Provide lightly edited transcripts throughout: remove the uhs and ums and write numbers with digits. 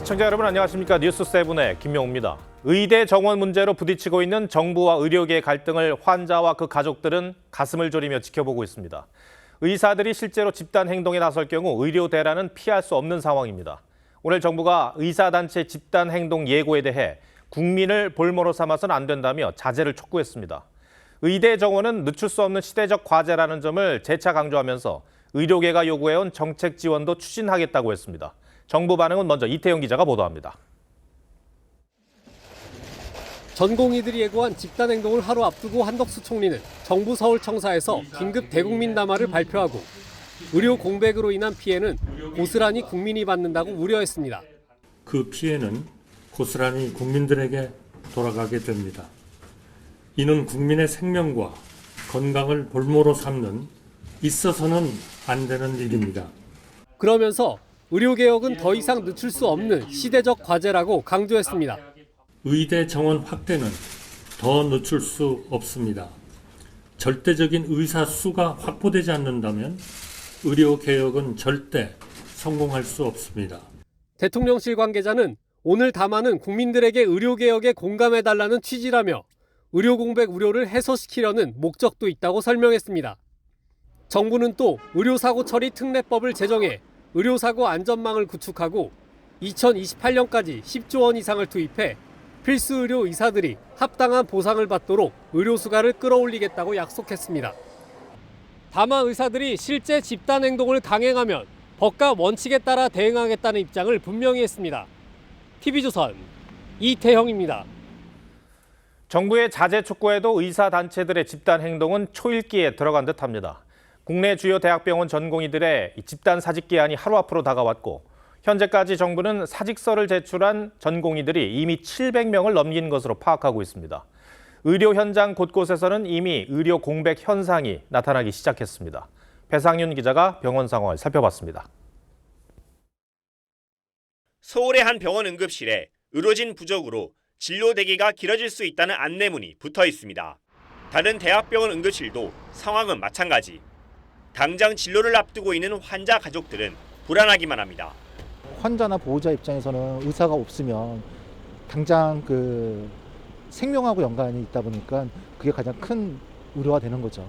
시청자 여러분 안녕하십니까. 뉴스7의 김명우입니다. 의대 정원 문제로 부딪히고 있는 정부와 의료계의 갈등을 환자와 그 가족들은 가슴을 졸이며 지켜보고 있습니다. 의사들이 실제로 집단 행동에 나설 경우 의료 대란은 피할 수 없는 상황입니다. 오늘 정부가 의사단체 집단 행동 예고에 대해 국민을 볼모로 삼아서는 안 된다며 자제를 촉구했습니다. 의대 정원은 늦출 수 없는 시대적 과제라는 점을 재차 강조하면서 의료계가 요구해온 정책 지원도 추진하겠다고 했습니다. 정부 반응은 먼저 이태영 기자가 보도합니다. 전공의들이 예고한 집단 행동을 하루 앞두고 한덕수 총리는 정부 서울청사에서 긴급 대국민 담화를 발표하고 의료 공백으로 인한 피해는 고스란히 국민이 받는다고 우려했습니다. 그 피해는 고스란히 국민들에게 돌아가게 됩니다. 이는 국민의 생명과 건강을 볼모로 삼는 있어서는 안 되는 일입니다. 그러면서 의료개혁은 더 이상 늦출 수 없는 시대적 과제라고 강조했습니다. 의대 정원 확대는 더 늦출 수 없습니다. 절대적인 의사 수가 확보되지 않는다면 의료개혁은 절대 성공할 수 없습니다. 대통령실 관계자는 오늘 담화는 국민들에게 의료개혁에 공감해달라는 취지라며 의료공백 우려를 해소시키려는 목적도 있다고 설명했습니다. 정부는 또 의료사고 처리 특례법을 제정해 의료사고 안전망을 구축하고 2028년까지 10조 원 이상을 투입해 필수 의료 의사들이 합당한 보상을 받도록 의료 수가를 끌어올리겠다고 약속했습니다. 다만 의사들이 실제 집단 행동을 강행하면 법과 원칙에 따라 대응하겠다는 입장을 분명히 했습니다. TV조선 이태형입니다. 정부의 자제 촉구에도 의사단체들의 집단 행동은 초읽기에 들어간 듯합니다. 국내 주요 대학병원 전공의들의 집단 사직 기한이 하루 앞으로 다가왔고 현재까지 정부는 사직서를 제출한 전공의들이 이미 700명을 넘긴 것으로 파악하고 있습니다. 의료 현장 곳곳에서는 이미 의료 공백 현상이 나타나기 시작했습니다. 배상윤 기자가 병원 상황을 살펴봤습니다. 서울의 한 병원 응급실에 의료진 부족으로 진료 대기가 길어질 수 있다는 안내문이 붙어 있습니다. 다른 대학병원 응급실도 상황은 마찬가지. 당장 진료를 앞두고 있는 환자 가족들은 불안하기만 합니다. 환자나 보호자 입장에서는 의사가 없으면 당장 생명하고 연관이 있다 보니까 그게 가장 큰 우려가 되는 거죠.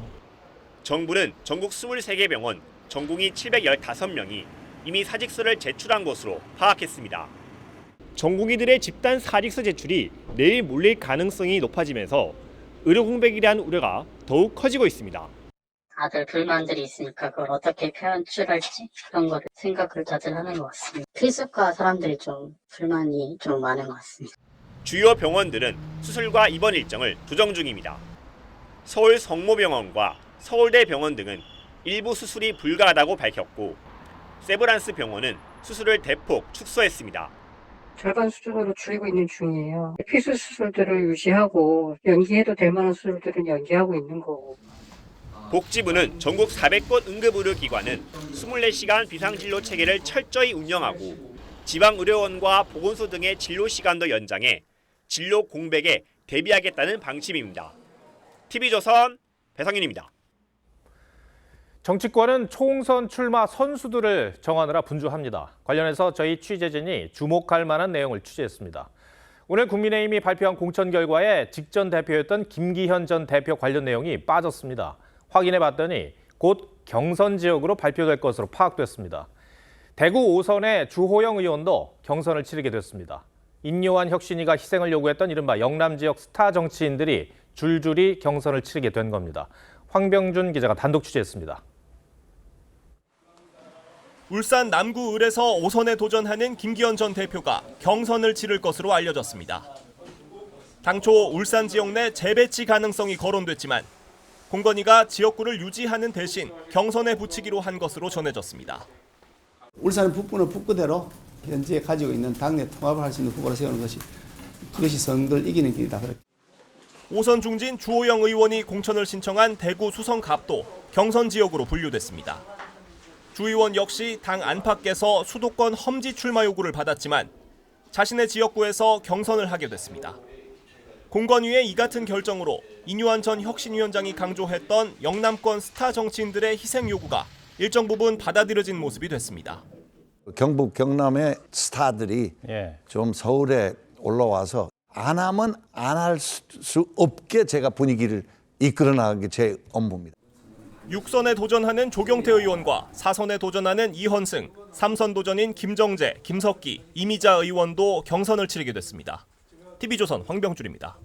정부는 전국 23개 병원 전공의 715명이 이미 사직서를 제출한 것으로 파악했습니다. 전공의들의 집단 사직서 제출이 내일 몰릴 가능성이 높아지면서 의료 공백에 대한 우려가 더욱 커지고 있습니다. 다들 불만들이 있으니까 그걸 어떻게 표출할지 그런 거를 생각을 다들 하는 것 같습니다. 필수과 사람들이 좀 불만이 좀 많은 것 같습니다. 주요 병원들은 수술과 입원 일정을 조정 중입니다. 서울 성모병원과 서울대 병원 등은 일부 수술이 불가하다고 밝혔고 세브란스 병원은 수술을 대폭 축소했습니다. 절반 수준으로 줄이고 있는 중이에요. 필수 수술들을 유지하고 연기해도 될 만한 수술들은 연기하고 있는 거고. 복지부는 전국 400곳 응급의료기관은 24시간 비상진료 체계를 철저히 운영하고 지방의료원과 보건소 등의 진료 시간도 연장해 진료 공백에 대비하겠다는 방침입니다. TV조선 배상윤입니다. 정치권은 총선 출마 선수들을 정하느라 분주합니다. 관련해서 저희 취재진이 주목할 만한 내용을 취재했습니다. 오늘 국민의힘이 발표한 공천 결과에 직전 대표였던 김기현 전 대표 관련 내용이 빠졌습니다. 확인해봤더니 곧 경선 지역으로 발표될 것으로 파악됐습니다. 대구 5선의 주호영 의원도 경선을 치르게 됐습니다. 인요한 혁신이가 희생을 요구했던 이른바 영남 지역 스타 정치인들이 줄줄이 경선을 치르게 된 겁니다. 황병준 기자가 단독 취재했습니다. 울산 남구 을에서 5선에 도전하는 김기현 전 대표가 경선을 치를 것으로 알려졌습니다. 당초 울산 지역 내 재배치 가능성이 거론됐지만 공건위가 지역구를 유지하는 대신 경선에 붙이기로 한 것으로 전해졌습니다. 울산 북부는 북부대로 현재 가지고 있는 당내 통합을 할 수 있는 후보를 세우는 것이 그것이 선거를 이기는 길이다. 5선 중진 주호영 의원이 공천을 신청한 대구 수성갑도 경선 지역으로 분류됐습니다. 주 의원 역시 당 안팎에서 수도권 험지 출마 요구를 받았지만 자신의 지역구에서 경선을 하게 됐습니다. 공건위의 이 같은 결정으로 인요한 전 혁신위원장이 강조했던 영남권 스타 정치인들의 희생 요구가 일정 부분 받아들여진 모습이 됐습니다. 경북 경남의 스타들이 좀 서울에 올라와서 안 하면 안 할 수 없게 제가 분위기를 이끌어 나가는 게 제 업무입니다. 6선에 도전하는 조경태 의원과 4선에 도전하는 이헌승, 3선 도전인 김정재, 김석기, 이미자 의원도 경선을 치르게 됐습니다. TV조선 황병줄입니다.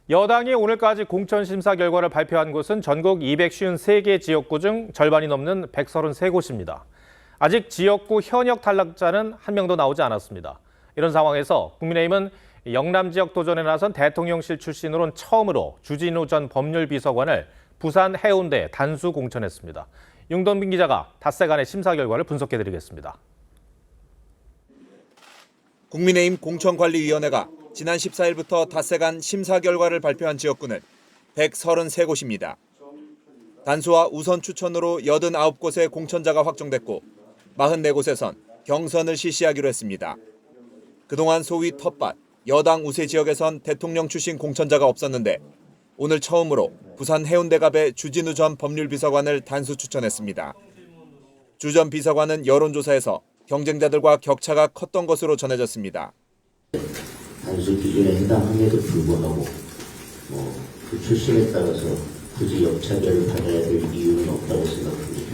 여당이 오늘까지 공천 심사 결과를 발표한 곳은 전국 253개 지역구 중 절반이 넘는 133곳입니다. 아직 지역구 현역 탈락자는 한 명도 나오지 않았습니다. 이런 상황에서 국민의힘은 영남 지역 도전에 나선 대통령실 출신으로는 처음으로 주진우 전 법률비서관을 부산 해운대에 단수 공천했습니다. 윤동빈 기자가 닷새간의 심사 결과를 분석해드리겠습니다. 국민의힘 공천관리위원회가 지난 14일부터 닷새간 심사 결과를 발표한 지역구는 133곳입니다. 단수와 우선 추천으로 89곳의 공천자가 확정됐고 44곳에선 경선을 실시하기로 했습니다. 그동안 소위 텃밭, 여당 우세 지역에선 대통령 출신 공천자가 없었는데 오늘 처음으로 부산 해운대갑의 주진우 전 법률비서관을 단수 추천했습니다. 주 전 비서관은 여론조사에서 경쟁자들과 격차가 컸던 것으로 전해졌습니다. 단수 기준에 해당함에도 불구하고 그 출신에 따라서 굳이 역차별을 받아야 될 이유는 없다고 생각합니다.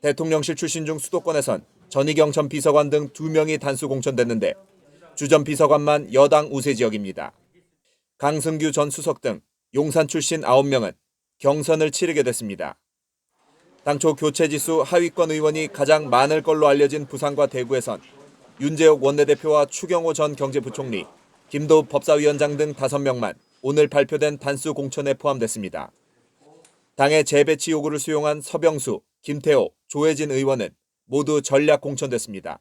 대통령실 출신 중 수도권에선 전희경 전 비서관 등 2명이 단수 공천됐는데 주 전 비서관만 여당 우세 지역입니다. 강승규 전 수석 등 용산 출신 9명은 경선을 치르게 됐습니다. 당초 교체지수 하위권 의원이 가장 많을 걸로 알려진 부산과 대구에선 윤재옥 원내대표와 추경호 전 경제부총리, 김도읍 법사위원장 등 5명만 오늘 발표된 단수 공천에 포함됐습니다. 당의 재배치 요구를 수용한 서병수, 김태호, 조혜진 의원은 모두 전략 공천됐습니다.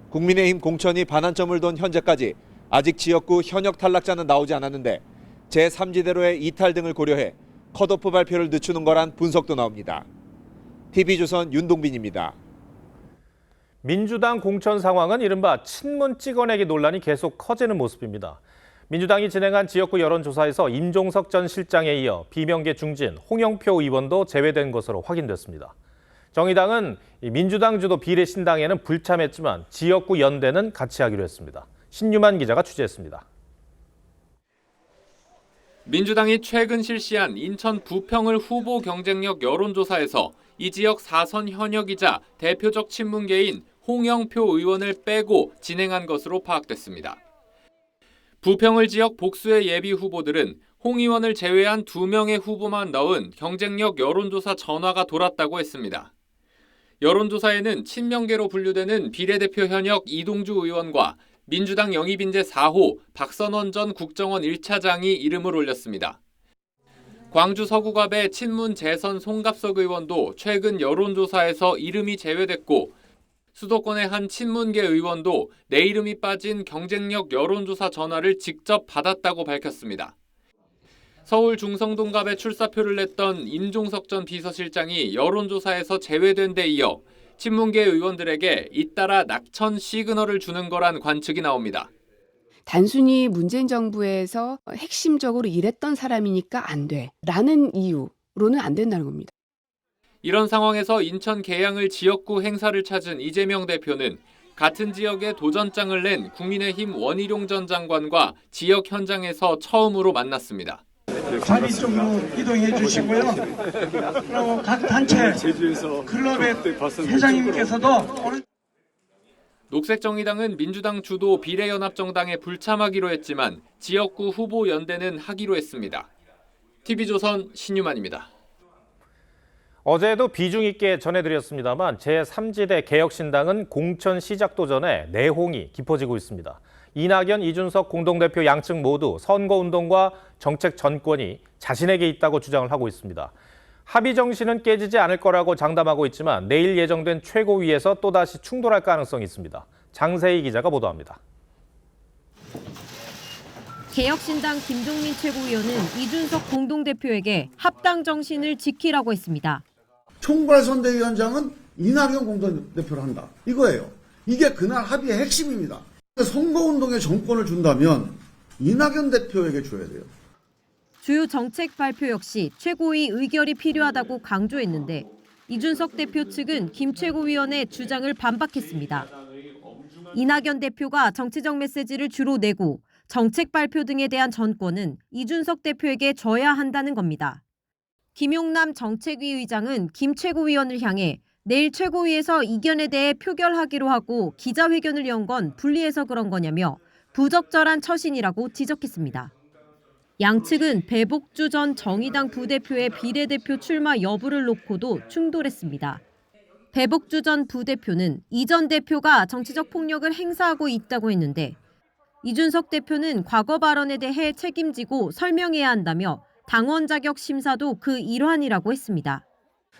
국민의힘 공천이 반환점을 돈 현재까지 아직 지역구 현역 탈락자는 나오지 않았는데 제3지대로의 이탈 등을 고려해 컷오프 발표를 늦추는 거란 분석도 나옵니다. TV조선 윤동빈입니다. 민주당 공천 상황은 이른바 친문 찍어내기 논란이 계속 커지는 모습입니다. 민주당이 진행한 지역구 여론조사에서 임종석 전 실장에 이어 비명계 중진 홍영표 의원도 제외된 것으로 확인됐습니다. 정의당은 민주당 주도 비례신당에는 불참했지만 지역구 연대는 같이 하기로 했습니다. 신유만 기자가 취재했습니다. 민주당이 최근 실시한 인천 부평을 후보 경쟁력 여론조사에서 이 지역 4선 현역이자 대표적 친문계인 홍영표 의원을 빼고 진행한 것으로 파악됐습니다. 부평을 지역 복수의 예비 후보들은 홍 의원을 제외한 2명의 후보만 넣은 경쟁력 여론조사 전화가 돌았다고 했습니다. 여론조사에는 친명계로 분류되는 비례대표 현역 이동주 의원과 민주당 영입인재 4호 박선원 전 국정원 1차장이 이름을 올렸습니다. 광주 서구갑의 친문 재선 송갑석 의원도 최근 여론조사에서 이름이 제외됐고 수도권의 한 친문계 의원도 내 이름이 빠진 경쟁력 여론조사 전화를 직접 받았다고 밝혔습니다. 서울 중성동갑에 출사표를 냈던 임종석 전 비서실장이 여론조사에서 제외된 데 이어 친문계 의원들에게 잇따라 낙천 시그널을 주는 거란 관측이 나옵니다. 단순히 문재인 정부에서 핵심적으로 일했던 사람이니까 안 돼 라는 이유로는 안 된다는 겁니다. 이런 상황에서 인천 계양을 지역구 행사를 찾은 이재명 대표는 같은 지역에 도전장을 낸 국민의힘 원희룡 전 장관과 지역 현장에서 처음으로 만났습니다. 자리 쪽으로 이동해 주시고요. 그리고 각 단체 클럽의 회장님께서도 녹색정의당은 민주당 주도 비례연합정당에 불참하기로 했지만 지역구 후보 연대는 하기로 했습니다. TV조선 신유만입니다. 어제도 비중 있게 전해드렸습니다만 제3지대 개혁신당은 공천 시작 도전에 내홍이 깊어지고 있습니다. 이낙연, 이준석 공동대표 양측 모두 선거운동과 정책 전권이 자신에게 있다고 주장을 하고 있습니다. 합의 정신은 깨지지 않을 거라고 장담하고 있지만 내일 예정된 최고위에서 또다시 충돌할 가능성이 있습니다. 장세희 기자가 보도합니다. 개혁신당 김종민 최고위원은 이준석 공동대표에게 합당 정신을 지키라고 했습니다. 총괄선대위원장은 이낙연 공동대표를 한다. 이거예요. 이게 그날 합의의 핵심입니다. 선거운동에 정권을 준다면 이낙연 대표에게 줘야 돼요. 주요 정책 발표 역시 최고위 의결이 필요하다고 강조했는데 이준석 대표 측은 김 최고위원의 주장을 반박했습니다. 이낙연 대표가 정치적 메시지를 주로 내고 정책 발표 등에 대한 전권은 이준석 대표에게 줘야 한다는 겁니다. 김용남 정책위 의장은 김 최고위원을 향해 내일 최고위에서 이견에 대해 표결하기로 하고 기자회견을 연 건 불리해서 그런 거냐며 부적절한 처신이라고 지적했습니다. 양측은 배복주 전 정의당 부대표의 비례대표 출마 여부를 놓고도 충돌했습니다. 배복주 전 부대표는 이 전 대표가 정치적 폭력을 행사하고 있다고 했는데 이준석 대표는 과거 발언에 대해 책임지고 설명해야 한다며 당원 자격 심사도 그 일환이라고 했습니다.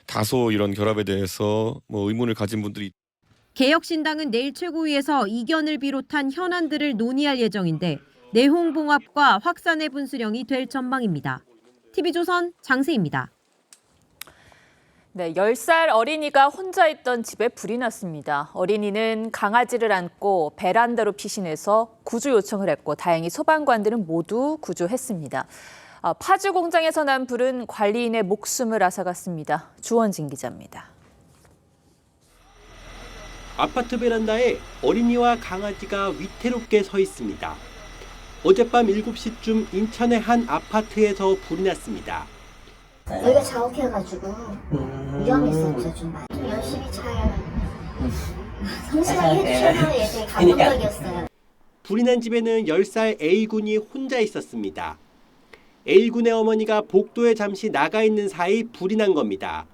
다소 이런 결합에 대해서 의문을 가진 분들이 개혁신당은 내일 최고위에서 이견을 비롯한 현안들을 논의할 예정인데 내홍 봉합과 확산의 분수령이 될 전망입니다. TV조선 장세입니다. 네, 10살 어린이가 혼자 있던 집에 불이 났습니다. 어린이는 강아지를 안고 베란다로 피신해서 구조 요청을 했고 다행히 소방관들은 모두 구조했습니다. 파주 공장에서 난 불은 관리인의 목숨을 앗아갔습니다. 주원진 기자입니다. 아파트 베란다에 어린이와 강아지가 위태롭게 서 있습니다. 어젯밤 7시쯤 인천의 한 아파트에서 불이 났습니다. 여기가 자욱해가지고 위험했었죠. 좀 열심히 잘 성실하게 해주셔서 되게 감동적이었어요. 불이 난 집에는 10살 A군이 혼자 있었습니다. A군의 어머니가 복도에 잠시 나가 있는 사이 불이 난 겁니다.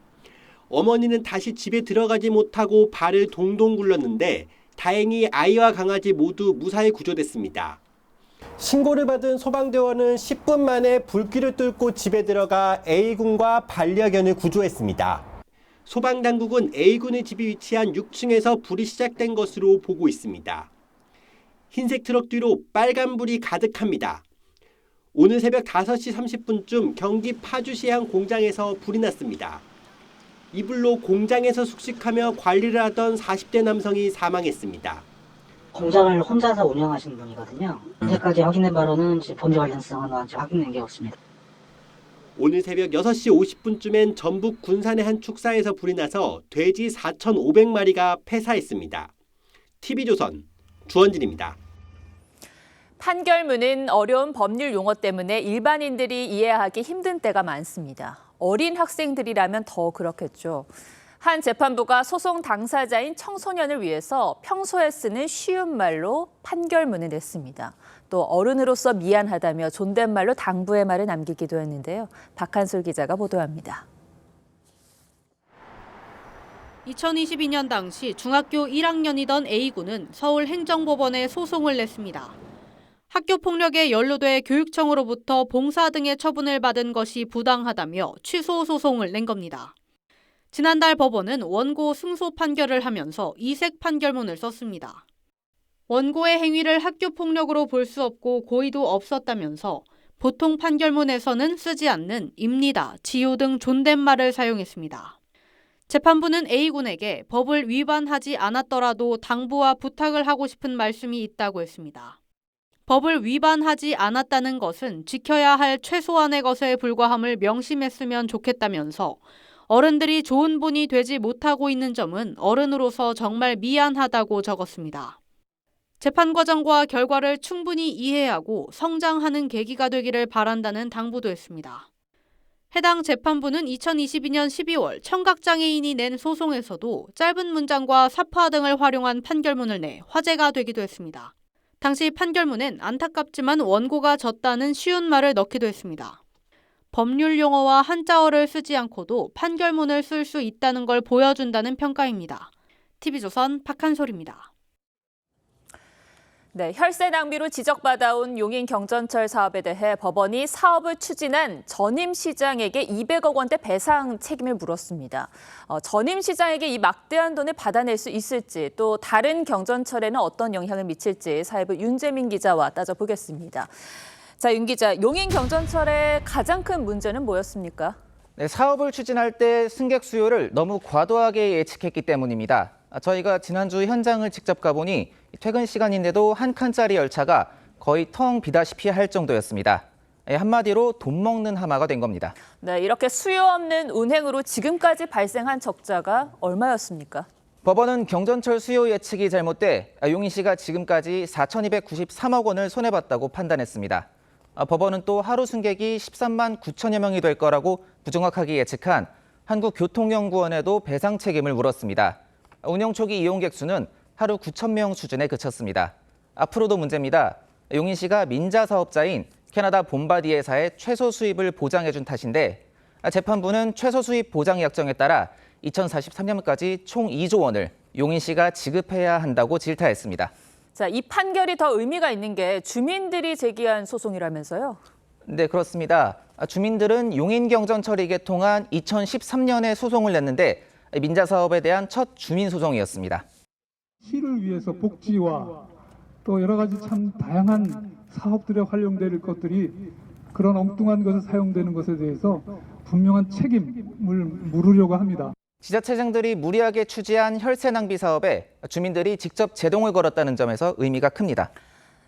어머니는 다시 집에 들어가지 못하고 발을 동동 굴렀는데 다행히 아이와 강아지 모두 무사히 구조됐습니다. 신고를 받은 소방대원은 10분 만에 불길을 뚫고 집에 들어가 A군과 반려견을 구조했습니다. 소방당국은 A군의 집이 위치한 6층에서 불이 시작된 것으로 보고 있습니다. 흰색 트럭 뒤로 빨간불이 가득합니다. 오늘 새벽 5시 30분쯤 경기 파주시 한 공장에서 불이 났습니다. 이 불로 공장에서 숙식하며 관리를 하던 40대 남성이 사망했습니다. 공장을 혼자서 운영하시는 분이거든요. 현재까지 확인된 바로는 범죄 관련성은 아직 확인된 게 없습니다. 오늘 새벽 6시 50분쯤엔 전북 군산의 한 축사에서 불이 나서 돼지 4,500마리가 폐사했습니다. TV조선 주원진입니다. 판결문은 어려운 법률 용어 때문에 일반인들이 이해하기 힘든 때가 많습니다. 어린 학생들이라면 더 그렇겠죠. 한 재판부가 소송 당사자인 청소년을 위해서 평소에 쓰는 쉬운 말로 판결문을 냈습니다. 또 어른으로서 미안하다며 존댓말로 당부의 말을 남기기도 했는데요. 박한솔 기자가 보도합니다. 2022년 당시 중학교 1학년이던 A군은 서울행정법원에 소송을 냈습니다. 학교폭력에 연루돼 교육청으로부터 봉사 등의 처분을 받은 것이 부당하다며 취소 소송을 낸 겁니다. 지난달 법원은 원고 승소 판결을 하면서 이색 판결문을 썼습니다. 원고의 행위를 학교폭력으로 볼 수 없고 고의도 없었다면서 보통 판결문에서는 쓰지 않는 입니다, 지요 등 존댓말을 사용했습니다. 재판부는 A군에게 법을 위반하지 않았더라도 당부와 부탁을 하고 싶은 말씀이 있다고 했습니다. 법을 위반하지 않았다는 것은 지켜야 할 최소한의 것에 불과함을 명심했으면 좋겠다면서 어른들이 좋은 분이 되지 못하고 있는 점은 어른으로서 정말 미안하다고 적었습니다. 재판 과정과 결과를 충분히 이해하고 성장하는 계기가 되기를 바란다는 당부도 했습니다. 해당 재판부는 2022년 12월 청각장애인이 낸 소송에서도 짧은 문장과 사파 등을 활용한 판결문을 내 화제가 되기도 했습니다. 당시 판결문엔 안타깝지만 원고가 졌다는 쉬운 말을 넣기도 했습니다. 법률 용어와 한자어를 쓰지 않고도 판결문을 쓸 수 있다는 걸 보여준다는 평가입니다. TV조선 박한솔입니다. 네, 혈세 낭비로 지적받아온 용인 경전철 사업에 대해 법원이 사업을 추진한 전임 시장에게 200억 원대 배상 책임을 물었습니다. 전임 시장에게 이 막대한 돈을 받아낼 수 있을지 또 다른 경전철에는 어떤 영향을 미칠지 사회부 윤재민 기자와 따져보겠습니다. 자, 윤 기자, 용인 경전철의 가장 큰 문제는 뭐였습니까? 네, 사업을 추진할 때 승객 수요를 너무 과도하게 예측했기 때문입니다. 저희가 지난주 현장을 직접 가보니 퇴근 시간인데도 한 칸짜리 열차가 거의 텅 비다시피 할 정도였습니다. 한마디로 돈 먹는 하마가 된 겁니다. 네, 이렇게 수요 없는 운행으로 지금까지 발생한 적자가 얼마였습니까? 법원은 경전철 수요 예측이 잘못돼 용인시가 지금까지 4,293억 원을 손해봤다고 판단했습니다. 법원은 또 하루 승객이 13만 9천여 명이 될 거라고 부정확하게 예측한 한국교통연구원에도 배상 책임을 물었습니다. 운영 초기 이용객 수는 하루 9천 명 수준에 그쳤습니다. 앞으로도 문제입니다. 용인시가 민자 사업자인 캐나다 봄바디에사의 최소 수입을 보장해준 탓인데 재판부는 최소 수입 보장 약정에 따라 2043년까지 총 2조 원을 용인시가 지급해야 한다고 질타했습니다. 자, 이 판결이 더 의미가 있는 게 주민들이 제기한 소송이라면서요? 네, 그렇습니다. 주민들은 용인경전철이 개통한 2013년에 소송을 냈는데 민자 사업에 대한 첫 주민 소송이었습니다. 시를 위해서 복지와 또 여러 가지 참 다양한 사업들에 활용될 것들이 그런 엉뚱한 것에 사용되는 것에 대해서 분명한 책임을 물으려고 합니다. 지자체장들이 무리하게 추진한 혈세 낭비 사업에 주민들이 직접 제동을 걸었다는 점에서 의미가 큽니다.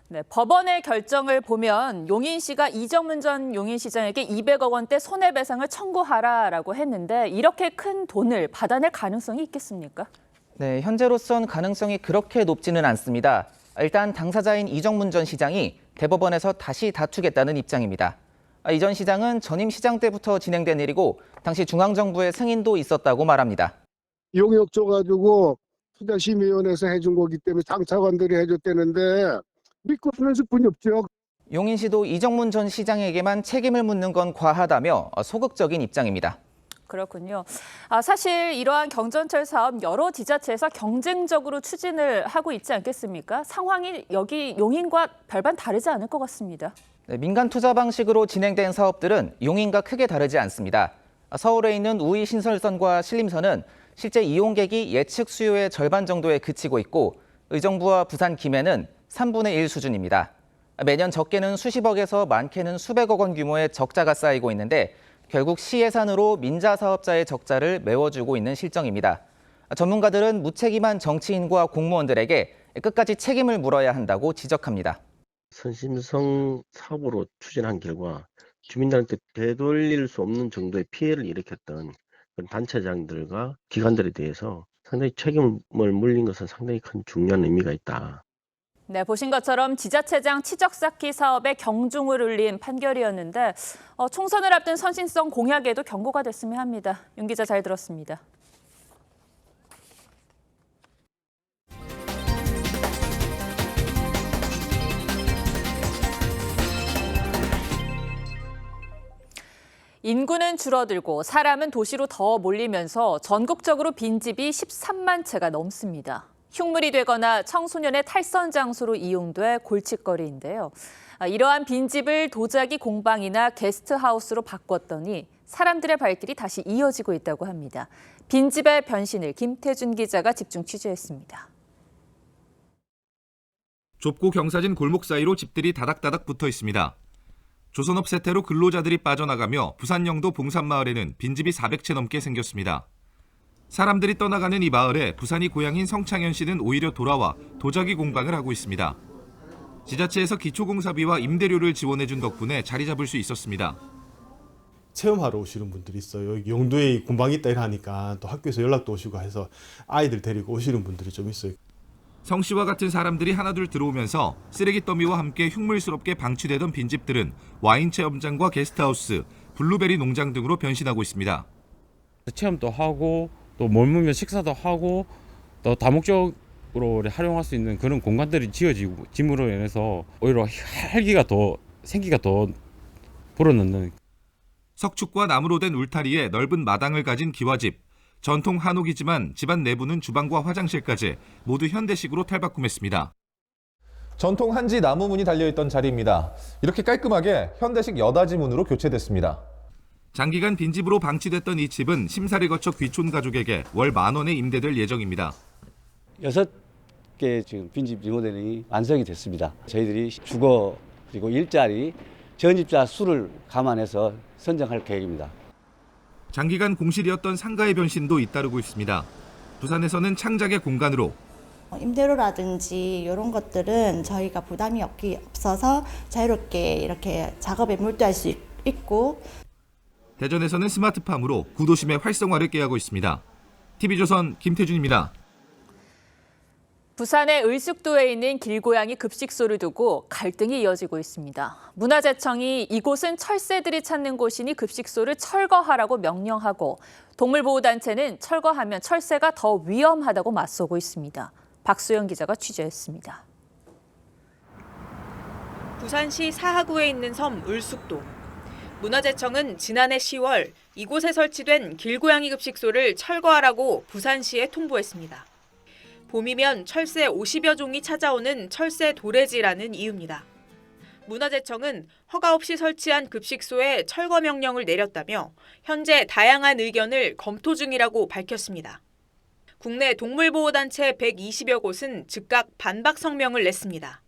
네, 법원의 결정을 보면 용인시가 이정문 전 용인시장에게 200억 원대 손해배상을 청구하라라고 했는데 이렇게 큰 돈을 받아낼 가능성이 있겠습니까? 네, 현재로선 가능성이 그렇게 높지는 않습니다. 일단 당사자인 이정문 전 시장이 대법원에서 다시 다투겠다는 입장입니다. 이 전 시장은 전임 시장 때부터 진행된 일이고 당시 중앙정부의 승인도 있었다고 말합니다. 용역 줘가지고 투자심의위원회에서 해준 거기 때문에 당차관들이 해줬다는데 믿고 쓰는 수뿐이 없죠. 용인시도 이정문 전 시장에게만 책임을 묻는 건 과하다며 소극적인 입장입니다. 그렇군요. 사실 이러한 경전철 사업 여러 지자체에서 경쟁적으로 추진을 하고 있지 않겠습니까? 상황이 여기 용인과 별반 다르지 않을 것 같습니다. 네, 민간 투자 방식으로 진행된 사업들은 용인과 크게 다르지 않습니다. 서울에 있는 우이 신설선과 신림선은 실제 이용객이 예측 수요의 절반 정도에 그치고 있고 의정부와 부산 김해는 3분의 1 수준입니다. 매년 적게는 수십억에서 많게는 수백억 원 규모의 적자가 쌓이고 있는데 결국 시 예산으로 민자 사업자의 적자를 메워주고 있는 실정입니다. 전문가들은 무책임한 정치인과 공무원들에게 끝까지 책임을 물어야 한다고 지적합니다. 선심성 사업으로 추진한 결과 주민들한테 되돌릴 수 없는 정도의 피해를 일으켰던 그런 단체장들과 기관들에 대해서 상당히 책임을 물린 것은 상당히 큰 중요한 의미가 있다. 네, 보신 것처럼 지자체장 치적 쌓기 사업에 경중을 울린 판결이었는데 총선을 앞둔 선심성 공약에도 경고가 됐으면 합니다. 윤 기자 잘 들었습니다. 인구는 줄어들고 사람은 도시로 더 몰리면서 전국적으로 빈집이 13만 채가 넘습니다. 흉물이 되거나 청소년의 탈선 장소로 이용돼 골칫거리인데요. 이러한 빈집을 도자기 공방이나 게스트하우스로 바꿨더니 사람들의 발길이 다시 이어지고 있다고 합니다. 빈집의 변신을 김태준 기자가 집중 취재했습니다. 좁고 경사진 골목 사이로 집들이 다닥다닥 붙어 있습니다. 조선업 세태로 근로자들이 빠져나가며 부산 영도 봉산마을에는 빈집이 400채 넘게 생겼습니다. 사람들이 떠나가는 이 마을에 부산이 고향인 성창현 씨는 오히려 돌아와 도자기 공방을 하고 있습니다. 지자체에서 기초공사비와 임대료를 지원해준 덕분에 자리 잡을 수 있었습니다. 체험하러 오시는 분들이 있어요. 여기 영도에 공방이 있다 이러니까 또 학교에서 연락도 오시고 해서 아이들 데리고 오시는 분들이 좀 있어요. 성 씨와 같은 사람들이 하나둘 들어오면서 쓰레기 더미와 함께 흉물스럽게 방치되던 빈집들은 와인 체험장과 게스트하우스, 블루베리 농장 등으로 변신하고 있습니다. 체험도 하고 또 머물며 식사도 하고 또 다목적으로 활용할 수 있는 그런 공간들이 지어짐으로 인해서 오히려 생기가 더 불어넣는. 석축과 나무로 된 울타리에 넓은 마당을 가진 기와집. 전통 한옥이지만 집안 내부는 주방과 화장실까지 모두 현대식으로 탈바꿈했습니다. 전통 한지 나무 문이 달려있던 자리입니다. 이렇게 깔끔하게 현대식 여닫이 문으로 교체됐습니다. 장기간 빈집으로 방치됐던 이 집은 심사를 거쳐 귀촌 가족에게 월 10,000원에 임대될 예정입니다. 6개 지금 빈집 리모델링이 완성이 됐습니다. 저희들이 주거 그리고 일자리, 전입자 수를 감안해서 선정할 계획입니다. 장기간 공실이었던 상가의 변신도 잇따르고 있습니다. 부산에서는 창작의 공간으로, 임대료라든지 이런 것들은 저희가 부담이 없어서 자유롭게 이렇게 작업에 몰두할 수 있고. 대전에서는 스마트팜으로 구도심의 활성화를 꾀하고 있습니다. TV조선 김태준입니다. 부산의 을숙도에 있는 길고양이 급식소를 두고 갈등이 이어지고 있습니다. 문화재청이 이곳은 철새들이 찾는 곳이니 급식소를 철거하라고 명령하고 동물보호단체는 철거하면 철새가 더 위험하다고 맞서고 있습니다. 박수영 기자가 취재했습니다. 부산시 사하구에 있는 섬 을숙도. 문화재청은 지난해 10월 이곳에 설치된 길고양이 급식소를 철거하라고 부산시에 통보했습니다. 봄이면 철새 50여 종이 찾아오는 철새 도래지라는 이유입니다. 문화재청은 허가 없이 설치한 급식소에 철거 명령을 내렸다며 현재 다양한 의견을 검토 중이라고 밝혔습니다. 국내 동물보호단체 120여 곳은 즉각 반박 성명을 냈습니다.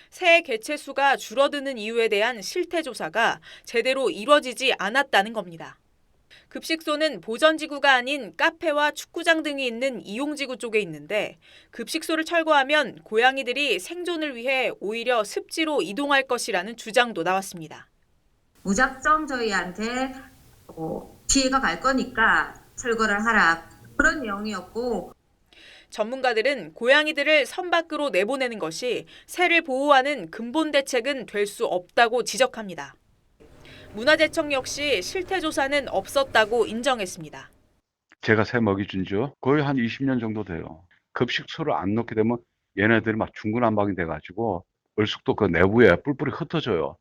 새 개체 수가 줄어드는 이유에 대한 실태 조사가 제대로 이뤄지지 않았다는 겁니다. 급식소는 보전지구가 아닌 카페와 축구장 등이 있는 이용지구 쪽에 있는데 급식소를 철거하면 고양이들이 생존을 위해 오히려 습지로 이동할 것이라는 주장도 나왔습니다. 무작정 저희한테 피해가 갈 거니까 철거를 하라 그런 내용이었고, 전문가들은 고양이들을 섬 밖으로 내보내는 것이 새를 보호하는 근본 대책은 될 수 없다고 지적합니다. 문화재청 역시 실태 조사는 없었다고 인정했습니다. 제가 새 먹이 준 지 거의 한 20년 정도 돼요. 급식소를 안 넣게 되면 얘네들이 막 중구난방이 돼가지고 을숙도 그 내부에 뿔뿔이 흩어져요.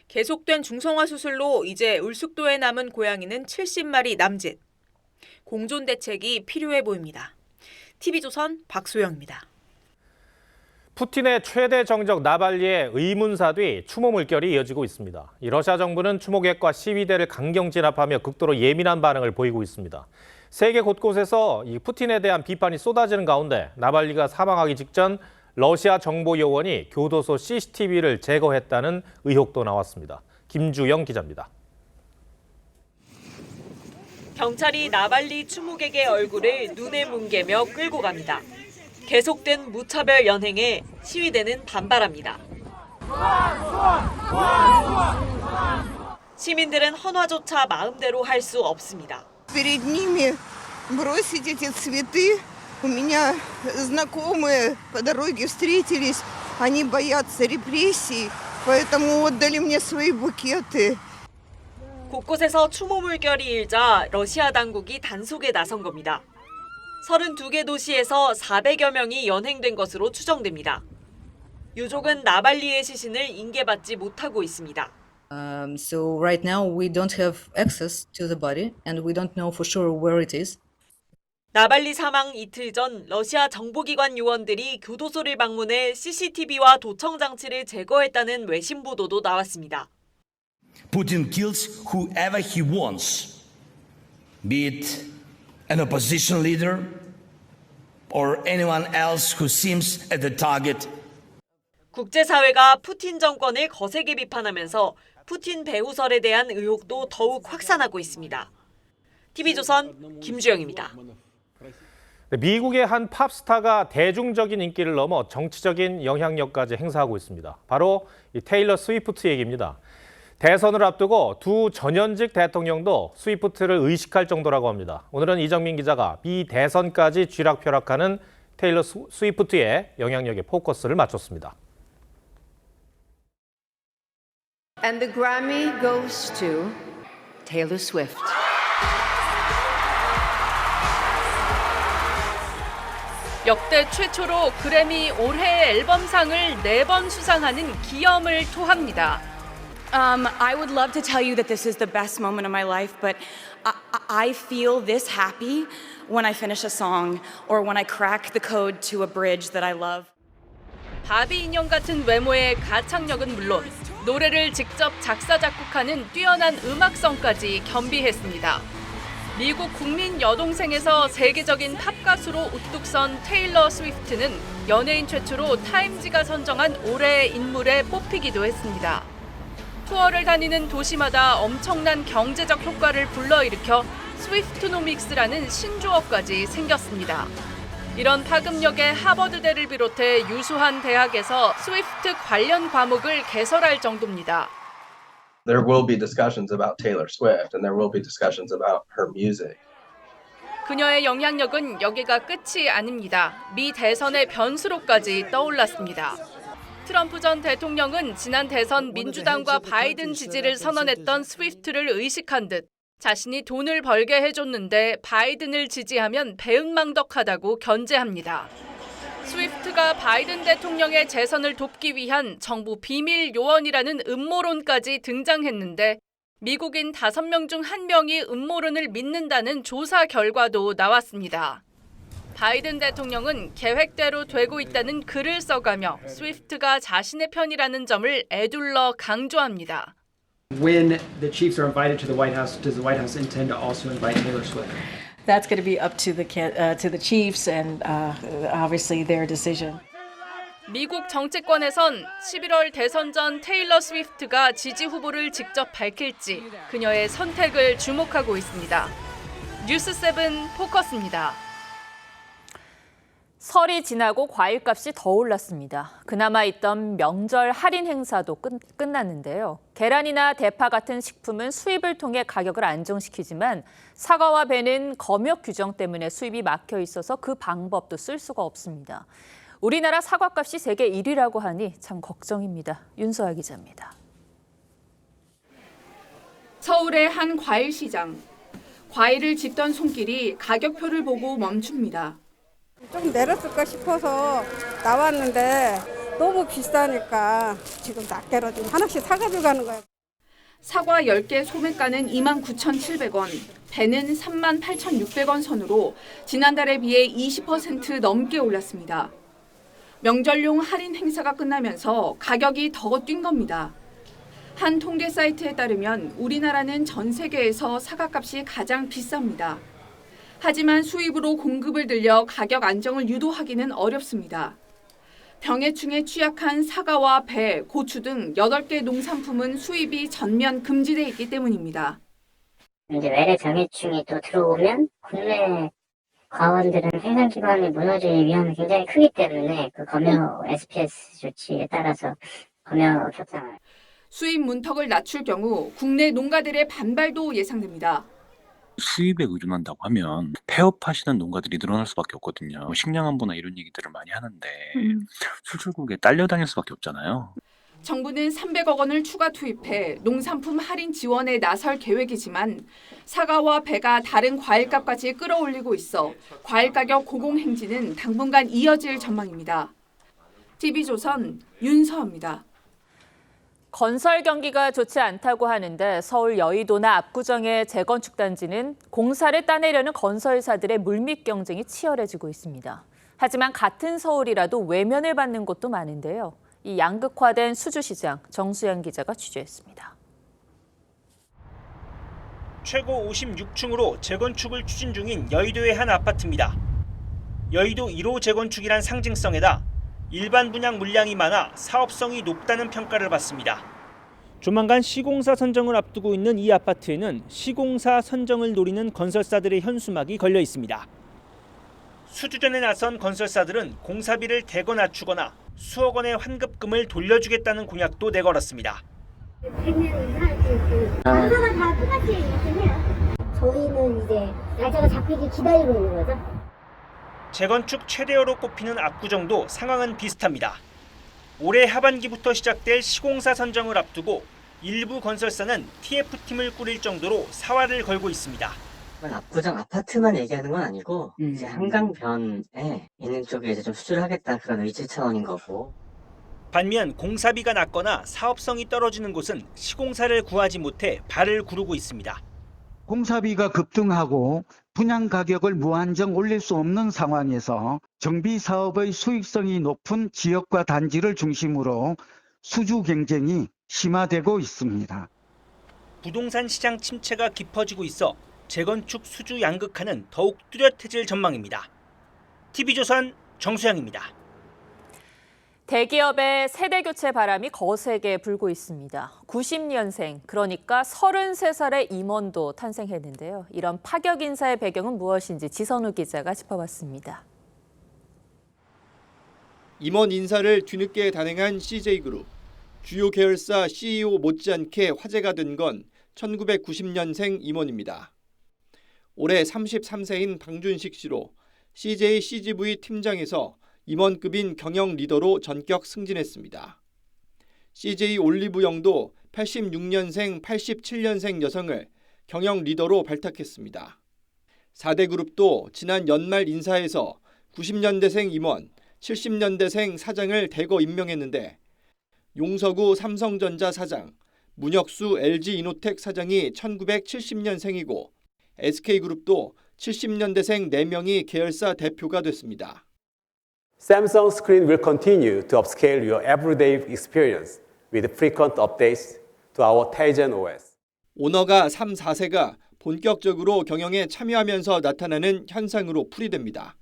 계속된 중성화 수술로 이제 을숙도에 남은 고양이는 70마리 남짓. 공존 대책이 필요해 보입니다. TV조선 박소영입니다. 푸틴의 최대 정적 나발리의 의문사 뒤 추모 물결이 이어지고 있습니다. 이 러시아 정부는 추모객과 시위대를 강경 진압하며 극도로 예민한 반응을 보이고 있습니다. 세계 곳곳에서 이 푸틴에 대한 비판이 쏟아지는 가운데 나발리가 사망하기 직전 러시아 정보 요원이 교도소 CCTV를 제거했다는 의혹도 나왔습니다. 김주영 기자입니다. 경찰이 나발리 추모객의 얼굴을 눈에 뭉개며 끌고 갑니다. 계속된 무차별 연행에 시위대는 반발합니다. 시민들은 헌화조차 마음대로 할 수 없습니다. Перед ними бросить эти цветы. У меня знакомые по дороге встретились. Они боятся репрессий, поэтому отдали мне свои букеты. 곳곳에서 추모 물결이 일자 러시아 당국이 단속에 나선 겁니다. 32개 도시에서 400여 명이 연행된 것으로 추정됩니다. 유족은 나발리의 시신을 인계받지 못하고 있습니다. So right now we don't have access to the body and we don't know for sure where it is. 나발리 사망 이틀 전 러시아 정보기관 요원들이 교도소를 방문해 CCTV와 도청 장치를 제거했다는 외신 보도도 나왔습니다. Putin kills whoever he wants, be it an opposition leader or anyone else who seems at the target. 국제사회가 푸틴 정권을 거세게 비판하면서 푸틴 배후설에 대한 의혹도 더욱 확산하고 있습니다. TV조선 김주영입니다. 미국의 한 팝스타가 대중적인 인기를 넘어 정치적인 영향력까지 행사하고 있습니다. 바로 이 테일러 스위프트 얘기입니다. 대선을 앞두고 두 전현직 대통령도 스위프트를 의식할 정도라고 합니다. 오늘은 이정민 기자가 미 대선까지 쥐락펴락하는 테일러 스위프트의 영향력에 포커스를 맞췄습니다. And the Grammy goes to Taylor Swift. 역대 최초로 그래미 올해 앨범상을 4번 수상하는 기염을 토합니다. I would love to tell you that this is the best moment of my life, but I feel this happy when I finish a song or when I crack the code to a bridge that I love. 바비 인형 같은 외모의 가창력은 물론 노래를 직접 작사 작곡하는 뛰어난 음악성까지 겸비했습니다. 미국 국민 여동생에서 세계적인 팝 가수로 우뚝 선 테일러 스위프트는 연예인 최초로 타임지가 선정한 올해의 인물에 뽑히기도 했습니다. 투어를 다니는 도시마다 엄청난 경제적 효과를 불러일으켜 스위프트노믹스라는 신조어까지 생겼습니다. 이런 파급력의 하버드대를 비롯해 유수한 대학에서 스위프트 관련 과목을 개설할 정도입니다. There will be discussions about Taylor Swift and there will be discussions about her music. 그녀의 영향력은 여기가 끝이 아닙니다. 미 대선의 변수로까지 떠올랐습니다. 트럼프 전 대통령은 지난 대선 민주당과 바이든 지지를 선언했던 스위프트를 의식한 듯 자신이 돈을 벌게 해줬는데 바이든을 지지하면 배은망덕하다고 견제합니다. 스위프트가 바이든 대통령의 재선을 돕기 위한 정부 비밀 요원이라는 음모론까지 등장했는데 미국인 5명 중 1명이 음모론을 믿는다는 조사 결과도 나왔습니다. 바이든 대통령은 계획대로 되고 있다는 글을 써가며 스위프트가 자신의 편이라는 점을 애둘러 강조합니다. When the Chiefs are invited to the White House, does the White House intend to also invite Taylor Swift? That's going to be up to the Chiefs and obviously their decision. 미국 정치권에선 11월 대선 전 테일러 스위프트가 지지 후보를 직접 밝힐지 그녀의 선택을 주목하고 있습니다. 뉴스7 포커스입니다. 설이 지나고 과일값이 더 올랐습니다. 그나마 있던 명절 할인 행사도 끝났는데요. 계란이나 대파 같은 식품은 수입을 통해 가격을 안정시키지만 사과와 배는 검역 규정 때문에 수입이 막혀 있어서 그 방법도 쓸 수가 없습니다. 우리나라 사과값이 세계 1위라고 하니 참 걱정입니다. 윤소아 기자입니다. 서울의 한 과일 시장. 과일을 집던 손길이 가격표를 보고 멈춥니다. 좀 내렸을까 싶어서 나왔는데 너무 비싸니까 지금 낱개로 좀 하나씩 사가지고 가는 거예요. 사과 10개 소매가는 29,700원, 배는 38,600원 선으로 지난달에 비해 20% 넘게 올랐습니다. 명절용 할인 행사가 끝나면서 가격이 더 뛴 겁니다. 한 통계 사이트에 따르면 우리나라는 전 세계에서 사과값이 가장 비쌉니다. 하지만 수입으로 공급을 늘려 가격 안정을 유도하기는 어렵습니다. 병해충에 취약한 사과와 배, 고추 등 8개 농산품은 수입이 전면 금지돼 있기 때문입니다. 이제 외래 병해충이 또 들어오면 국내 과원들은 생산 기반이 무너질 위험이 굉장히 크기 때문에 그 검역 SPS 조치에 따라서 검역 협상을. 수입 문턱을 낮출 경우 국내 농가들의 반발도 예상됩니다. 수입에 의존한다고 하면 폐업하시는 농가들이 늘어날 수밖에 없거든요. 식량안보나 이런 얘기들을 많이 하는데 수출국에 딸려다닐 수밖에 없잖아요. 정부는 300억 원을 추가 투입해 농산품 할인 지원에 나설 계획이지만 사과와 배가 다른 과일값까지 끌어올리고 있어 과일 가격 고공행진은 당분간 이어질 전망입니다. TV조선 윤서입니다. 건설 경기가 좋지 않다고 하는데 서울 여의도나 압구정의 재건축 단지는 공사를 따내려는 건설사들의 물밑 경쟁이 치열해지고 있습니다. 하지만 같은 서울이라도 외면을 받는 곳도 많은데요. 이 양극화된 수주시장 정수양 기자가 취재했습니다. 최고 56층으로 재건축을 추진 중인 여의도의 한 아파트입니다. 여의도 1호 재건축이란 상징성에다 일반 분양 물량이 많아 사업성이 높다는 평가를 받습니다. 조만간 시공사 선정을 앞두고 있는 이 아파트에는 시공사 선정을 노리는 건설사들의 현수막이 걸려 있습니다. 수주전에 나선 건설사들은 공사비를 대거 낮추거나 수억 원의 환급금을 돌려주겠다는 공약도 내걸었습니다. 공사가 다 똑같이 있으면 저희는 이제 날짜가 잡히길 기다리고 있는 거죠. 재건축 최대어로 꼽히는 압구정도 상황은 비슷합니다. 올해 하반기부터 시작될 시공사 선정을 앞두고 일부 건설사는 TF팀을 꾸릴 정도로 사활을 걸고 있습니다. 압구정 아파트만 얘기하는 건 아니고 이제 한강변에 있는 쪽에 이제 좀 수주를 하겠다 그런 의지 차원인 거고. 반면 공사비가 낮거나 사업성이 떨어지는 곳은 시공사를 구하지 못해 발을 구르고 있습니다. 공사비가 급등하고 분양 가격을 무한정 올릴 수 없는 상황에서 정비 사업의 수익성이 높은 지역과 단지를 중심으로 수주 경쟁이 심화되고 있습니다. 부동산 시장 침체가 깊어지고 있어 재건축 수주 양극화는 더욱 뚜렷해질 전망입니다. TV조선 정수양입니다. 대기업의 세대 교체 바람이 거세게 불고 있습니다. 90년생, 그러니까 33살의 임원도 탄생했는데요. 이런 파격 인사의 배경은 무엇인지 지선우 기자가 짚어봤습니다. 임원 인사를 뒤늦게 단행한 CJ그룹. 주요 계열사 CEO 못지않게 화제가 된 건 1990년생 임원입니다. 올해 33세인 방준식 씨로 CJ CGV 팀장에서 임원급인 경영 리더로 전격 승진했습니다. CJ 올리브영도 86년생, 87년생 여성을 경영 리더로 발탁했습니다. 4대 그룹도 지난 연말 인사에서 90년대생 임원, 70년대생 사장을 대거 임명했는데 용서구 삼성전자 사장, 문혁수 LG이노텍 사장이 1970년생이고 SK그룹도 70년대생 4명이 계열사 대표가 됐습니다. Samsung Screen will continue to upscale your everyday experience with frequent updates to our Tizen OS. 오너가 3, 4세가 본격적으로 경영에 참여하면서 나타나는 현상으로 풀이됩니다.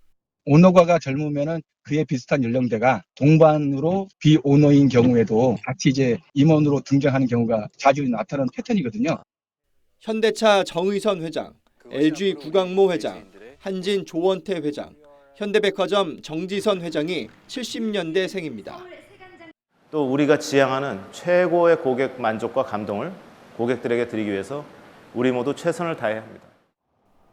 오너가가 젊으면은 그에 비슷한 연령대가 동반으로 비오너인 경우에도 같이 이제 임원으로 등장하는 경우가 자주 나타나는 패턴이거든요. 현대차 정의선 회장, LG 구강모 회장, 한진 조원태 회장, 현대백화점 정지선 회장이 70년대생입니다. 또 우리가 지향하는 최고의 고객 만족과 감동을 고객들에게 드리기 위해서 우리 모두 최선을 다해야 합니다.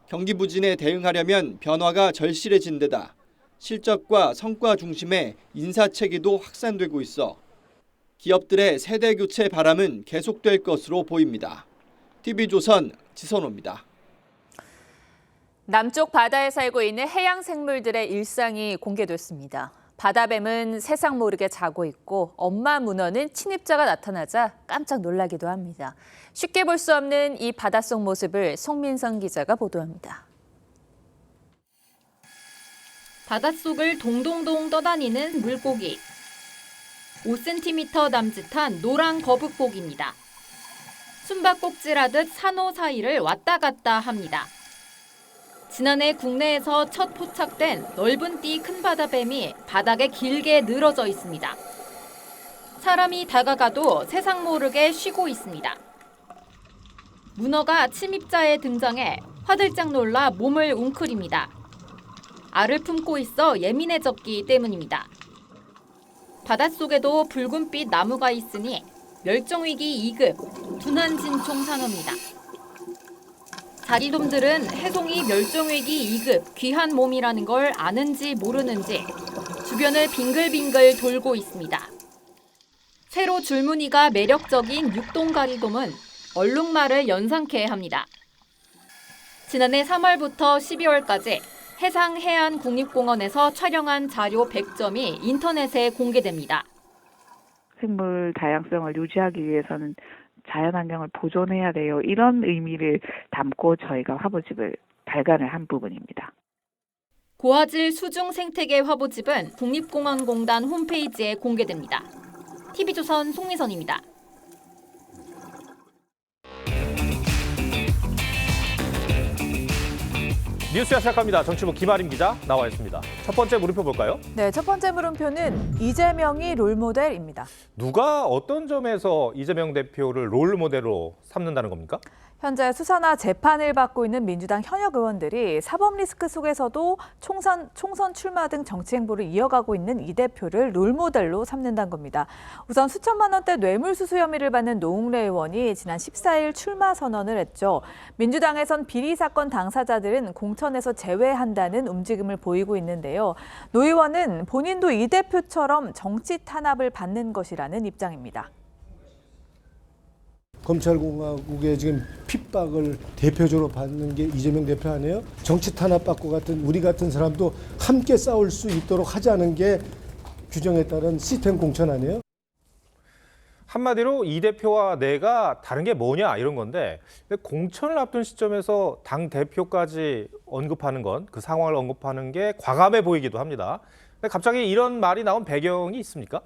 경기 부진에 대응하려면 변화가 절실해진 데다 실적과 성과 중심의 인사체계도 확산되고 있어 기업들의 세대 교체 바람은 계속될 것으로 보입니다. TV조선 지선호입니다. 남쪽 바다에 살고 있는 해양 생물들의 일상이 공개됐습니다. 바다뱀은 세상 모르게 자고 있고 엄마 문어는 침입자가 나타나자 깜짝 놀라기도 합니다. 쉽게 볼 수 없는 이 바닷속 모습을 송민선 기자가 보도합니다. 바닷속을 동동동 떠다니는 물고기. 5cm 남짓한 노란 거북복입니다. 숨바꼭질하듯 산호 사이를 왔다 갔다 합니다. 지난해 국내에서 첫 포착된 넓은 띠 큰 바다뱀이 바닥에 길게 늘어져 있습니다. 사람이 다가가도 세상 모르게 쉬고 있습니다. 문어가 침입자에 등장해 화들짝 놀라 몸을 웅크립니다. 알을 품고 있어 예민해졌기 때문입니다. 바닷속에도 붉은빛 나무가 있으니 멸종위기 2급 둔한진총 상어입니다. 자리돔들은 해송이 멸종위기 2급 귀한 몸이라는 걸 아는지 모르는지 주변을 빙글빙글 돌고 있습니다. 세로 줄무늬가 매력적인 육동가리돔은 얼룩말을 연상케 합니다. 지난해 3월부터 12월까지 해상해안국립공원에서 촬영한 자료 100점이 인터넷에 공개됩니다. 생물 다양성을 유지하기 위해서는 자연환경을 보존해야 돼요. 이런 의미를 담고 저희가 화보집을 발간을 한 부분입니다. 고화질 수중 생태계 화보집은 국립공원공단 홈페이지에 공개됩니다. TV조선 송미선입니다. 뉴스야 시작합니다. 정치부 김아림 기자 나와 있습니다. 첫 번째 물음표 볼까요? 네, 첫 번째 물음표는 이재명이 롤모델입니다. 누가 어떤 점에서 이재명 대표를 롤모델로 삼는다는 겁니까? 현재 수사나 재판을 받고 있는 민주당 현역 의원들이 사법 리스크 속에서도 총선 출마 등 정치 행보를 이어가고 있는 이 대표를 롤모델로 삼는다는 겁니다. 우선 수천만 원대 뇌물수수 혐의를 받는 노웅래 의원이 지난 14일 출마 선언을 했죠. 민주당에선 비리 사건 당사자들은 공천에서 제외한다는 움직임을 보이고 있는데요. 노 의원은 본인도 이 대표처럼 정치 탄압을 받는 것이라는 입장입니다. 검찰공화국의 지금 핍박을 대표적으로 받는 게 이재명 대표 아니에요? 정치 탄압받고 같은 우리 같은 사람도 함께 싸울 수 있도록 하자는 게 규정에 따른 시스템 공천 아니에요? 한마디로 이 대표와 내가 다른 게 뭐냐 이런 건데 공천을 앞둔 시점에서 당 대표까지 언급하는 건 그 상황을 언급하는 게 과감해 보이기도 합니다. 근데 갑자기 이런 말이 나온 배경이 있습니까?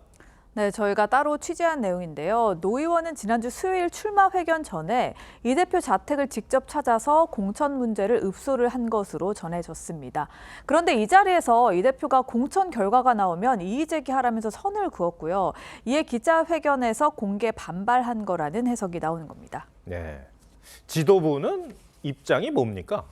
네, 저희가 따로 취재한 내용인데요. 노 의원은 지난주 수요일 출마 회견 전에 이 대표 자택을 직접 찾아서 공천 문제를 읍소를 한 것으로 전해졌습니다. 그런데 이 자리에서 이 대표가 공천 결과가 나오면 이의 제기하라면서 선을 그었고요. 이에 기자회견에서 공개 반발한 거라는 해석이 나오는 겁니다. 네, 지도부는 입장이 뭡니까?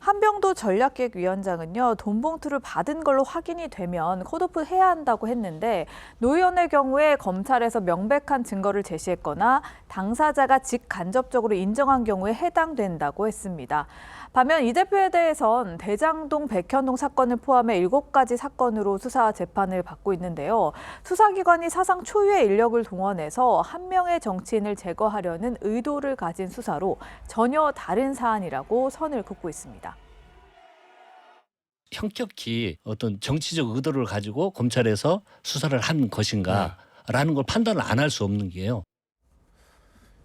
한병도 전략기획위원장은요, 돈 봉투를 받은 걸로 확인이 되면 컷오프 해야 한다고 했는데 노 의원의 경우에 검찰에서 명백한 증거를 제시했거나 당사자가 직간접적으로 인정한 경우에 해당된다고 했습니다. 반면 이 대표에 대해선 대장동, 백현동 사건을 포함해 7가지 사건으로 수사 재판을 받고 있는데요. 수사기관이 사상 초유의 인력을 동원해서 한 명의 정치인을 제거하려는 의도를 가진 수사로 전혀 다른 사안이라고 선을 긋고 있습니다. 형격히 어떤 정치적 의도를 가지고 검찰에서 수사를 한 것인가라는 걸 판단을 안 할 수 없는 게요.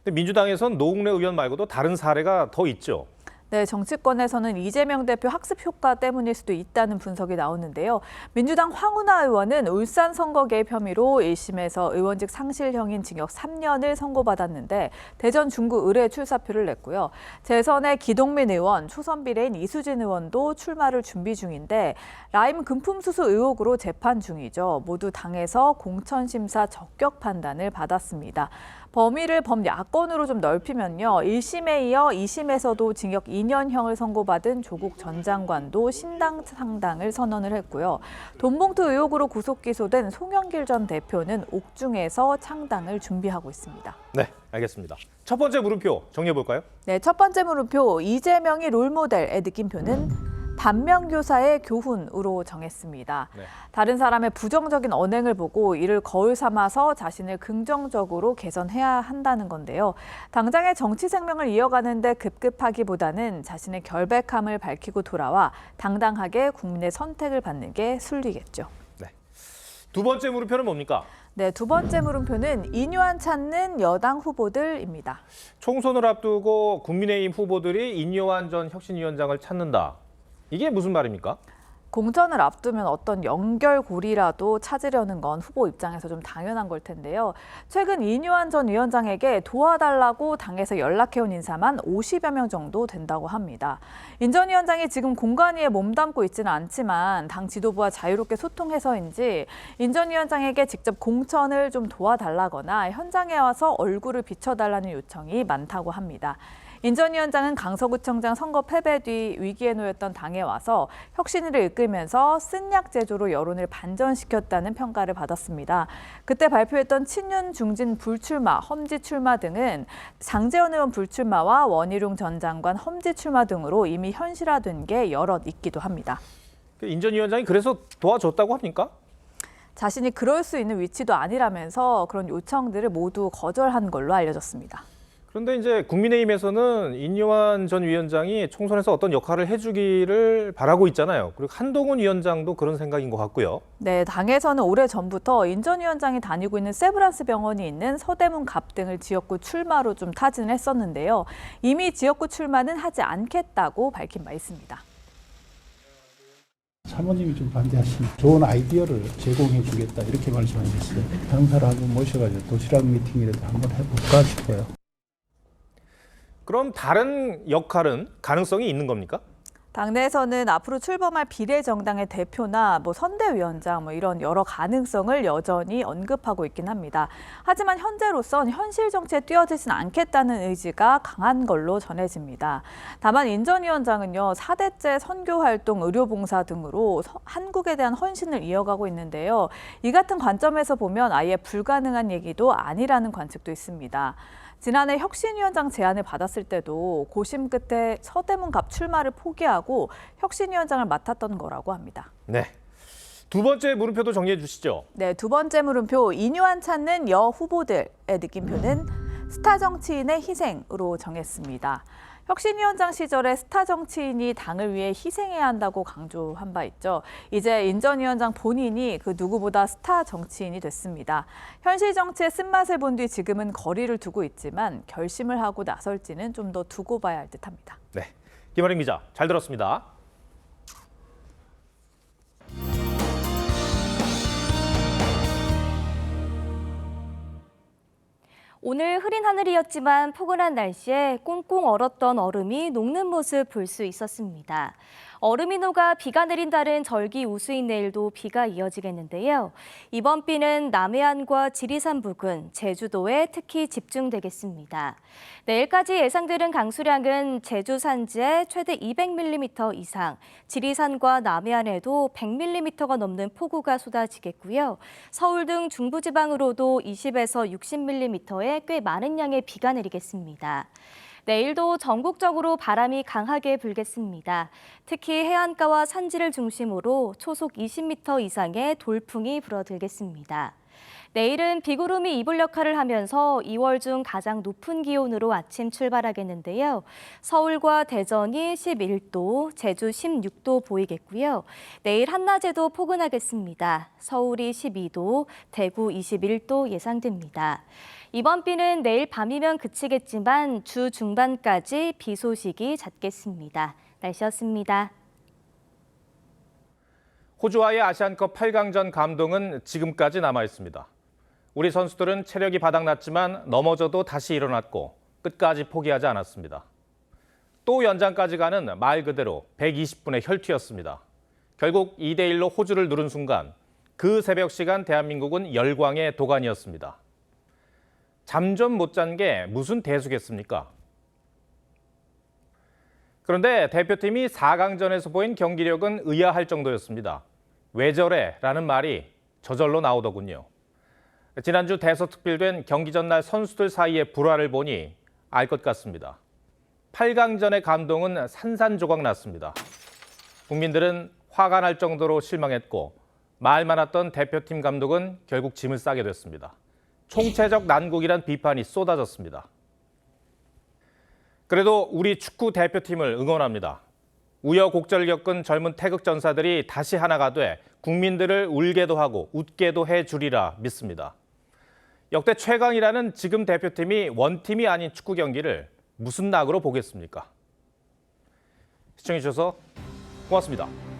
근데 민주당에선 노웅래 의원 말고도 다른 사례가 더 있죠. 네, 정치권에서는 이재명 대표 학습 효과 때문일 수도 있다는 분석이 나오는데요. 민주당 황운하 의원은 울산 선거 개입 혐의로 1심에서 의원직 상실형인 징역 3년을 선고받았는데 대전 중구 의뢰 출사표를 냈고요. 재선의 기동민 의원, 초선 비례인 이수진 의원도 출마를 준비 중인데 라임 금품 수수 의혹으로 재판 중이죠. 모두 당에서 공천심사 적격 판단을 받았습니다. 범위를 범야권으로 좀 넓히면요. 1심에 이어 2심에서도 징역 2년형을 선고받은 조국 전 장관도 신당 창당을 선언을 했고요. 돈봉투 의혹으로 구속 기소된 송영길 전 대표는 옥중에서 창당을 준비하고 있습니다. 네, 알겠습니다. 첫 번째 물음표 정리해 볼까요? 네, 첫 번째 물음표 이재명이 롤모델의 느낌표는 반면교사의 교훈으로 정했습니다. 네. 다른 사람의 부정적인 언행을 보고 이를 거울 삼아서 자신을 긍정적으로 개선해야 한다는 건데요. 당장의 정치 생명을 이어가는데 급급하기보다는 자신의 결백함을 밝히고 돌아와 당당하게 국민의 선택을 받는 게 순리겠죠. 네. 두 번째 물음표는 뭡니까? 네, 두 번째 물음표는 인요한 찾는 여당 후보들입니다. 총선을 앞두고 국민의힘 후보들이 인요한 전 혁신위원장을 찾는다. 이게 무슨 말입니까? 공천을 앞두면 어떤 연결고리라도 찾으려는 건 후보 입장에서 좀 당연한 걸 텐데요. 최근 인요한 전 위원장에게 도와달라고 당에서 연락해온 인사만 50여 명 정도 된다고 합니다. 인 전 위원장이 지금 공관위에 몸담고 있지는 않지만 당 지도부와 자유롭게 소통해서인지 인 전 위원장에게 직접 공천을 좀 도와달라거나 현장에 와서 얼굴을 비춰달라는 요청이 많다고 합니다. 인 전 위원장은 강서구청장 선거 패배 뒤 위기에 놓였던 당에 와서 혁신위를 이끌면서 쓴약 제조로 여론을 반전시켰다는 평가를 받았습니다. 그때 발표했던 친윤 중진 불출마, 험지 출마 등은 장제원 의원 불출마와 원희룡 전 장관 험지 출마 등으로 이미 현실화된 게 여럿 있기도 합니다. 인 전 위원장이 그래서 도와줬다고 합니까? 자신이 그럴 수 있는 위치도 아니라면서 그런 요청들을 모두 거절한 걸로 알려졌습니다. 그런데 이제 국민의힘에서는 인요한 전 위원장이 총선에서 어떤 역할을 해주기를 바라고 있잖아요. 그리고 한동훈 위원장도 그런 생각인 것 같고요. 네, 당에서는 오래전부터 인 전 위원장이 다니고 있는 세브란스 병원이 있는 서대문 갑 등을 지역구 출마로 좀 타진을 했었는데요. 이미 지역구 출마는 하지 않겠다고 밝힌 바 있습니다. 사모님이 좀 반대하시는 좋은 아이디어를 제공해 주겠다 이렇게 말씀하셨어요. 당사를 한번 모셔가지고 도시락 미팅이라도 한번 해볼까 싶어요. 그럼 다른 역할은 가능성이 있는 겁니까? 당내에서는 앞으로 출범할 비례정당의 대표나 선대위원장 이런 여러 가능성을 여전히 언급하고 있긴 합니다. 하지만 현재로선 현실 정치에 뛰어들지는 않겠다는 의지가 강한 걸로 전해집니다. 다만 인 전 위원장은요, 4대째 선교활동, 의료봉사 등으로 한국에 대한 헌신을 이어가고 있는데요. 이 같은 관점에서 보면 아예 불가능한 얘기도 아니라는 관측도 있습니다. 지난해 혁신위원장 제안을 받았을 때도 고심 끝에 서대문 갑 출마를 포기하고 혁신위원장을 맡았던 거라고 합니다. 네. 두 번째 물음표도 정리해 주시죠. 네, 두 번째 물음표 인요한 찾는 여 후보들의 느낌표는 스타 정치인의 희생으로 정했습니다. 혁신위원장 시절에 스타 정치인이 당을 위해 희생해야 한다고 강조한 바 있죠. 이제 인 전 위원장 본인이 그 누구보다 스타 정치인이 됐습니다. 현실 정치의 쓴맛을 본 뒤 지금은 거리를 두고 있지만 결심을 하고 나설지는 좀 더 두고 봐야 할 듯합니다. 네, 김아림 기자 잘 들었습니다. 오늘 흐린 하늘이었지만 포근한 날씨에 꽁꽁 얼었던 얼음이 녹는 모습 볼 수 있었습니다. 얼음이 녹아 비가 내린다는 절기 우수인 내일도 비가 이어지겠는데요. 이번 비는 남해안과 지리산 부근, 제주도에 특히 집중되겠습니다. 내일까지 예상되는 강수량은 제주 산지에 최대 200mm 이상, 지리산과 남해안에도 100mm가 넘는 폭우가 쏟아지겠고요. 서울 등 중부지방으로도 20에서 60mm의 꽤 많은 양의 비가 내리겠습니다. 내일도 전국적으로 바람이 강하게 불겠습니다. 특히 해안가와 산지를 중심으로 초속 20m 이상의 돌풍이 불어들겠습니다. 내일은 비구름이 이불 역할을 하면서 2월 중 가장 높은 기온으로 아침 출발하겠는데요. 서울과 대전이 11도, 제주 16도 보이겠고요. 내일 한낮에도 포근하겠습니다. 서울이 12도, 대구 21도 예상됩니다. 이번 비는 내일 밤이면 그치겠지만 주 중반까지 비 소식이 잦겠습니다. 날씨였습니다. 호주와의 아시안컵 8강전 감동은 지금까지 남아 있습니다. 우리 선수들은 체력이 바닥났지만 넘어져도 다시 일어났고 끝까지 포기하지 않았습니다. 또 연장까지 가는 말 그대로 120분의 혈투였습니다. 결국 2대1로 호주를 누른 순간 그 새벽 시간 대한민국은 열광의 도가니였습니다. 잠 좀 못 잔 게 무슨 대수겠습니까? 그런데 대표팀이 4강전에서 보인 경기력은 의아할 정도였습니다. 왜 저래? 라는 말이 저절로 나오더군요. 지난주 대서특필된 경기 전날 선수들 사이의 불화를 보니 알 것 같습니다. 8강전의 감동은 산산조각 났습니다. 국민들은 화가 날 정도로 실망했고 말 많았던 대표팀 감독은 결국 짐을 싸게 됐습니다. 총체적 난국이란 비판이 쏟아졌습니다. 그래도 우리 축구 대표팀을 응원합니다. 우여곡절을 겪은 젊은 태극 전사들이 다시 하나가 돼 국민들을 울게도 하고 웃게도 해주리라 믿습니다. 역대 최강이라는 지금 대표팀이 원팀이 아닌 축구 경기를 무슨 낙으로 보겠습니까? 시청해주셔서 고맙습니다.